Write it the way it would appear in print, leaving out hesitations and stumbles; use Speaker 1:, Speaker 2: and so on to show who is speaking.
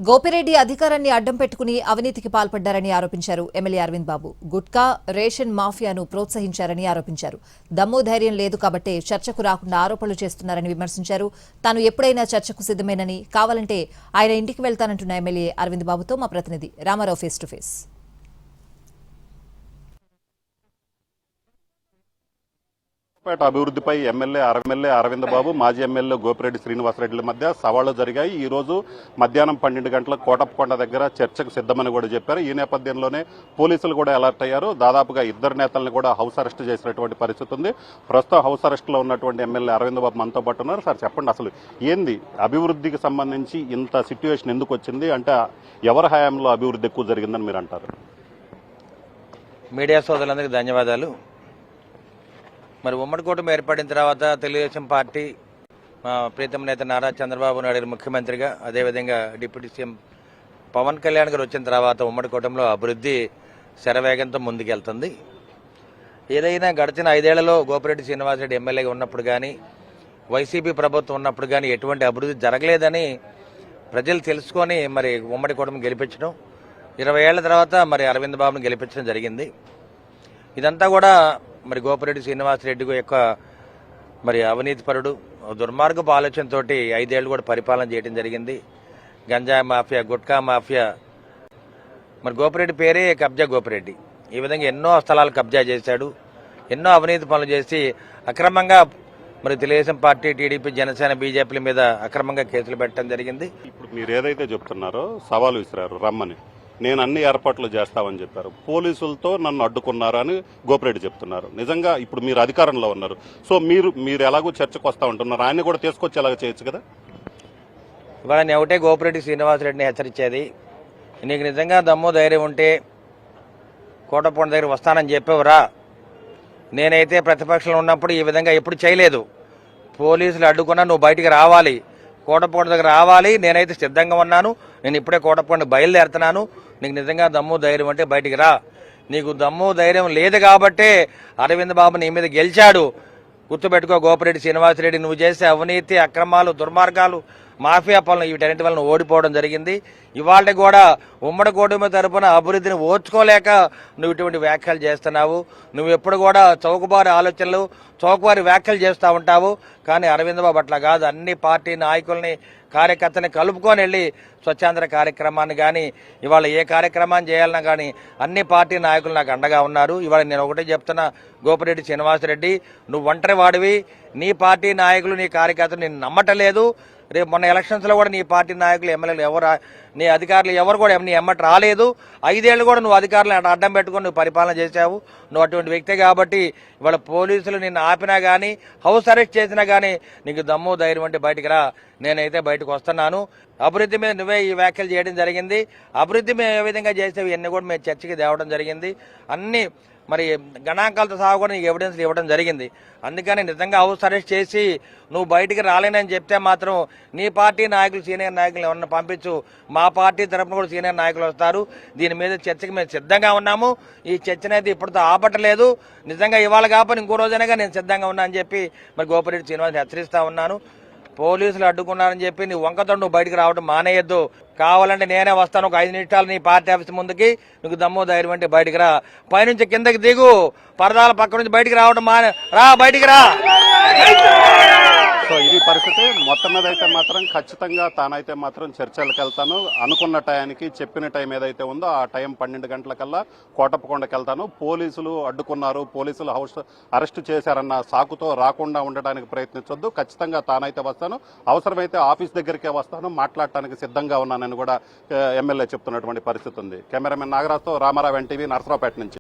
Speaker 1: గోపిరెడ్డి అధికారాన్ని అడ్డం పెట్టుకుని అవినీతికి పాల్పడ్డారని ఆరోపించారు ఎమ్మెల్యే అరవింద్ బాబు. గుట్కా, రేషన్ మాఫియాను ప్రోత్సహించారని ఆరోపించారు. దమ్ము ధైర్యం లేదు కాబట్టే చర్చకు రాకుండా ఆరోపణలు చేస్తున్నారని విమర్శించారు. తాను ఎప్పుడైనా చర్చకు సిద్దమేనని, కావాలంటే ఆయన ఇంటికి వెళ్తానంటున్న ఎమ్మెల్యే అరవింద్ బాబుతో మా ప్రతినిధి రామారావు ఫేస్ టు ఫేస్.
Speaker 2: అభివృద్ధిపై ఎమ్మెల్యే అరవింద్ బాబు, మాజీ ఎమ్మెల్యే గోపిరెడ్డి శ్రీనివాసరెడ్డి మధ్య సవాళ్లు జరిగాయి. ఈ రోజు మధ్యాహ్నం 12 గంటలకు కోటప్పకొండ దగ్గర చర్చకు సిద్దమని కూడా చెప్పారు. ఈ నేపథ్యంలోనే పోలీసులు కూడా అలర్ట్ అయ్యారు. దాదాపుగా 2 నేతలను కూడా హౌస్ అరెస్ట్ చేసినటువంటి పరిస్థితి ఉంది. ప్రస్తుతం హౌస్ అరెస్ట్ లో ఉన్నటువంటి ఎమ్మెల్యే అరవింద్ బాబు మనతో పాటు ఉన్నారు. సార్ చెప్పండి, అసలు ఏంది అభివృద్ధికి సంబంధించి ఇంత సిట్యుయేషన్ ఎందుకు వచ్చింది? అంటే ఎవరి హయాంలో అభివృద్ధి ఎక్కువ జరిగిందని మీరు అంటారు?
Speaker 3: మీడియా సోదరులందరికీ ధన్యవాదాలు. మరి ఉమ్మడి కూటమి ఏర్పడిన తర్వాత తెలుగుదేశం పార్టీ ప్రీతం నేత నారా చంద్రబాబు నాయుడు ముఖ్యమంత్రిగా, అదేవిధంగా డిప్యూటీ సీఎం పవన్ కళ్యాణ్ గారు వచ్చిన తర్వాత ఉమ్మడి కూటమిలో అభివృద్ధి శరవేగంతో ముందుకెళ్తుంది. ఏదైనా గడిచిన 5 ఏళ్లలో గోపిరెడ్డి శ్రీనివాసరెడ్డి ఎమ్మెల్యేగా ఉన్నప్పుడు కానీ, వైసీపీ ప్రభుత్వం ఉన్నప్పుడు కానీ ఎటువంటి అభివృద్ధి జరగలేదని ప్రజలు తెలుసుకొని మరి ఉమ్మడి కూటమి గెలిపించడం, 20 ఏళ్ల తర్వాత మరి అరవింద్ బాబును గెలిపించడం జరిగింది. ఇదంతా కూడా మరి గోపిరెడ్డి శ్రీనివాసరెడ్డి యొక్క మరి అవినీతిపరుడు, దుర్మార్గపు ఆలోచనతో 5 ఏళ్లు కూడా పరిపాలన చేయడం జరిగింది. గంజాయి మాఫియా, గుట్కా మాఫియా, మరి గోపిరెడ్డి పేరే కబ్జా గోపిరెడ్డి. ఈ విధంగా ఎన్నో స్థలాలు కబ్జా చేశాడు, ఎన్నో అవినీతి పనులు చేసి అక్రమంగా మరి తెలుగుదేశం పార్టీ, టీడీపీ, జనసేన, బీజేపీల మీద అక్రమంగా కేసులు పెట్టడం జరిగింది.
Speaker 2: ఇప్పుడు మీరు ఏదైతే చెప్తున్నారో సవాలు విసిరారు రమ్మని, నేను అన్ని ఏర్పాట్లు చేస్తామని చెప్పారు. పోలీసులతో నన్ను అడ్డుకున్నారు అని గోపిరెడ్డి చెప్తున్నారు. నిజంగా ఇప్పుడు మీరు అధికారంలో ఉన్నారు, సో మీరు ఎలాగో చర్చకు వస్తా ఉంటున్నారు, ఆయన్ని కూడా తీసుకొచ్చి ఎలాగ చేయొచ్చు కదా.
Speaker 3: ఇవాళ నేను ఒకటే గోపిరెడ్డి శ్రీనివాసరెడ్డిని హెచ్చరించేది, నీకు నిజంగా దమ్ము ధైర్యం ఉంటే కోటప్పకొండ దగ్గర వస్తానని చెప్పేవరా. నేనైతే ప్రతిపక్షంలో ఉన్నప్పుడు ఈ విధంగా ఎప్పుడు చేయలేదు. పోలీసులు అడ్డుకున్నా నువ్వు బయటికి రావాలి, కోటప్పకొండ దగ్గర రావాలి. నేనైతే సిద్ధంగా ఉన్నాను. నేను ఇప్పుడే కోటప్పకొండ బయలుదేరుతున్నాను. నీకు నిజంగా దమ్ము ధైర్యం అంటే బయటికి రా. నీకు దమ్ము ధైర్యం లేదు కాబట్టే అరవింద్ బాబు నీ మీద గెలిచాడు. గుర్తుపెట్టుకో, గోపిరెడ్డి శ్రీనివాసరెడ్డి నువ్వు చేసే అవినీతి, అక్రమాలు, దుర్మార్గాలు, మాఫియా పనులు వీటన్నిటి వల్ల ఓడిపోవడం జరిగింది. ఇవాళ కూడా ఉమ్మడి కూటమి తరపున అభివృద్ధిని ఓర్చుకోలేక నువ్వు ఇటువంటి వ్యాఖ్యలు చేస్తున్నావు. నువ్వు ఎప్పుడు కూడా చౌకబారి ఆలోచనలు, చౌకబారి వ్యాఖ్యలు చేస్తూ ఉంటావు. కానీ అరవింద్ బాబు అట్లా కాదు. అన్ని పార్టీ నాయకుల్ని, కార్యకర్తని కలుపుకొని వెళ్ళి స్వచ్ఛాంధ్ర కార్యక్రమాన్ని కానీ, ఇవాళ ఏ కార్యక్రమాన్ని చేయాలన్నా కానీ అన్ని పార్టీ నాయకులు నాకు అండగా ఉన్నారు. ఇవాళ నేను ఒకటే చెప్తున్నా, గోపిరెడ్డి శ్రీనివాసరెడ్డి నువ్వు ఒంటరి వాడివి. నీ పార్టీ నాయకులు, నీ కార్యకర్తలు నేను నమ్మటలేదు. రేపు మొన్న ఎలక్షన్స్లో కూడా నీ పార్టీ నాయకులు, ఎమ్మెల్యేలు ఎవరు, నీ అధికారులు ఎవరు కూడా నీ ఎమ్మటి రాలేదు. 5 ఏళ్ళు కూడా నువ్వు అధికారులను అడ్డం పెట్టుకొని నువ్వు పరిపాలన చేశావు. నువ్వు అటువంటి వ్యక్తే కాబట్టి ఇవాళ పోలీసులు నిన్ను ఆపినా కానీ, హౌస్ అరెస్ట్ చేసినా కానీ నీకు దమ్ము ధైర్యం అంటే బయటికి రా. నేనైతే బయటకు వస్తున్నాను. అభివృద్ధి మీద నువ్వే ఈ వ్యాఖ్యలు చేయడం జరిగింది. అభివృద్ధి మేము ఏ విధంగా చేసేవి ఇవన్నీ కూడా మేము చర్చకి తేవడం జరిగింది. అన్ని మరి గణాంకాలతో సహా కూడా నీకు ఎవిడెన్స్ ఇవ్వడం జరిగింది. అందుకని నిజంగా హౌస్ అరెస్ట్ చేసి నువ్వు బయటికి రాలేనని చెప్తే మాత్రం నీ పార్టీ నాయకులు, సీనియర్ నాయకులు ఎవరన్నా పంపించు. మా పార్టీ తరఫున కూడా సీనియర్ నాయకులు వస్తారు. దీని మీద చర్చకి మేము సిద్ధంగా ఉన్నాము. ఈ చర్చనైతే ఇప్పటితో ఆపట్టలేదు. నిజంగా ఇవాళ కాకపోతే ఇంకో రోజైనా నేను సిద్ధంగా ఉన్నా అని చెప్పి మరి గోపిరెడ్డి శ్రీనివాస్ హెచ్చరిస్తా ఉన్నాను. పోలీసులు అడ్డుకున్నారని చెప్పి నీ వంకతో నువ్వు బయటకు రావడం మానేయద్దు. కావాలంటే నేనే వస్తాను ఒక 5 నిమిషాలు నీ పార్టీ ఆఫీస్ ముందుకి. నీకు దమ్ము ధైర్యం అంటే బయటికి రా. పైనుంచి కిందకి దిగు, పరదాల పక్క నుంచి బయటికి రావడం రా, బయటికి రా.
Speaker 2: సో ఇది పరిస్థితి. మొత్తం మీద అయితే మాత్రం ఖచ్చితంగా తానైతే మాత్రం చర్చలకు వెళ్తాను. అనుకున్న టయానికి, చెప్పిన టైం ఏదైతే ఉందో ఆ టైం 12 గంటలకల్లా కోటప్పకొండకి వెళ్తాను. పోలీసులు అడ్డుకున్నారు, పోలీసులు హౌస్ అరెస్ట్ చేశారన్న సాకుతో రాకుండా ఉండడానికి ప్రయత్నించొద్దు. ఖచ్చితంగా తానైతే వస్తాను. అవసరమైతే ఆఫీస్ దగ్గరికే వస్తాను, మాట్లాడటానికి సిద్ధంగా ఉన్నానని కూడా ఎమ్మెల్యే చెప్తున్నటువంటి పరిస్థితి ఉంది. కెమెరామెన్ నాగరాజ్తో రామారావు, ఎన్టీవీ, నరసరావుపేట నుంచి.